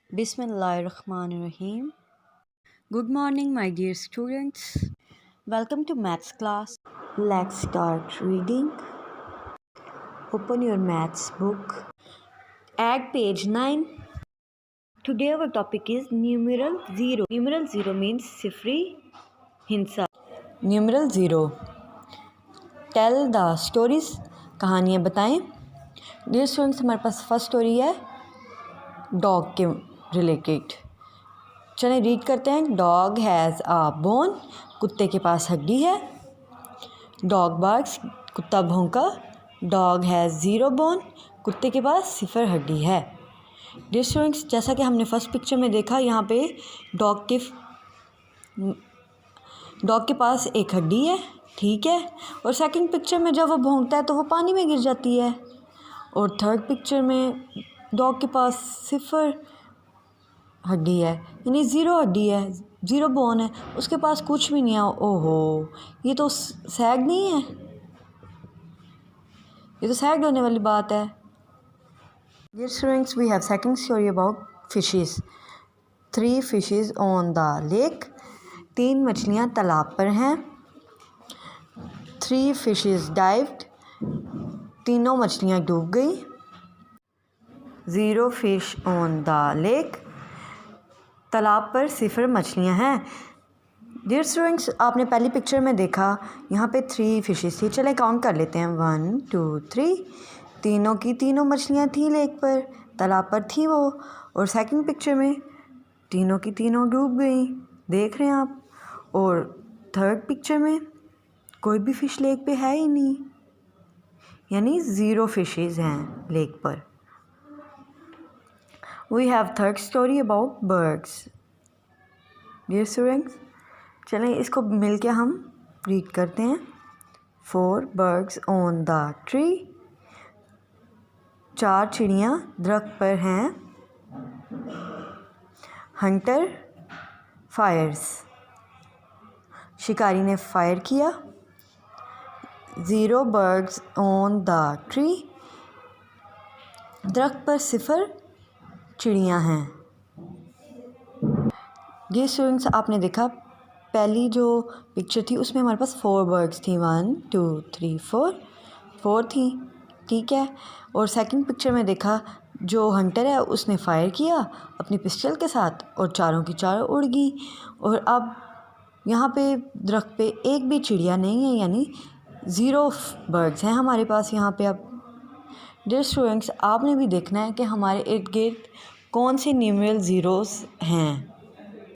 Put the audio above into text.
Bismillahirrahmanirrahim. Good morning, my dear students. Welcome to maths class. Let's start reading. Open your maths book at page 9. Today our topic is numeral 0. Numeral 0 means sifri hinsa. Numeral 0. Tell the stories. कहानियाँ बताएं. Dear students, हमारे पास first story है dog के related. चलें read करते हैं. Dog has a bone. कुत्ते के पास हड्डी है. Dog barks. कुत्ता भौंका. Dog has zero bone. कुत्ते के पास सिफर हड्डी है. डियर स्टूडेंट्स, जैसा कि हमने फर्स्ट पिक्चर में देखा, यहाँ पे डॉग के पास एक हड्डी है, ठीक है. और सेकंड पिक्चर में जब वो भौंकता है तो वो पानी में गिर जाती है. और थर्ड पिक्चर में डॉग के पास सिफर हड्डी है, यानी ज़ीरो हड्डी है, ज़ीरो बोन है, उसके पास कुछ भी नहीं है. ओहो, ये तो सैड नहीं है, ये तो सैड होने वाली बात है. Dear students, we have second story about fishes. 3 fishes on the lake. 3 मछलियाँ तालाब पर हैं. 3 fishes dived. तीनों मछलियाँ डूब गई. 0 fish on the lake. तालाब पर सिफर मछलियाँ हैं. डियर स्टूडेंट्स, आपने पहली पिक्चर में देखा यहाँ पे 3 फिशेस थी. चलें काउंट कर लेते हैं. 1 2 3. तीनों की तीनों मछलियाँ थी लेक पर, तालाब पर थी वो. और सेकंड पिक्चर में तीनों की तीनों डूब गई, देख रहे हैं आप. और थर्ड पिक्चर में कोई भी फ़िश लेक पे है ही नहीं, यानी 0 फिशेस हैं लेक पर. We have third story about birds. Dear students, चलें इसको मिल के हम रीड करते हैं. 4 बर्ड्स ऑन द ट्री. 4 चिड़ियाँ दरख्त पर हैं. Hunter fires. शिकारी ने फायर किया. 0 बर्ड्स ऑन द ट्री. दरख्त पर सिफर चिड़ियाँ हैं. ये स्टूडेंट्स, आपने देखा पहली जो पिक्चर थी उसमें हमारे पास 4 बर्ड्स थी. 1 2 3 4 थी, ठीक है. और सेकंड पिक्चर में देखा जो हंटर है उसने फायर किया अपनी पिस्टल के साथ और चारों की चारों उड़ गई. और अब यहाँ पे दरख्त पे एक भी चिड़िया नहीं है, यानी 0 बर्ड्स हैं हमारे पास यहाँ पे. अब डियर स्टूडेंट्स, आपने भी देखना है कि हमारे इर्द गिर्द कौन से न्यूमेरल ज़ीरोस हैं.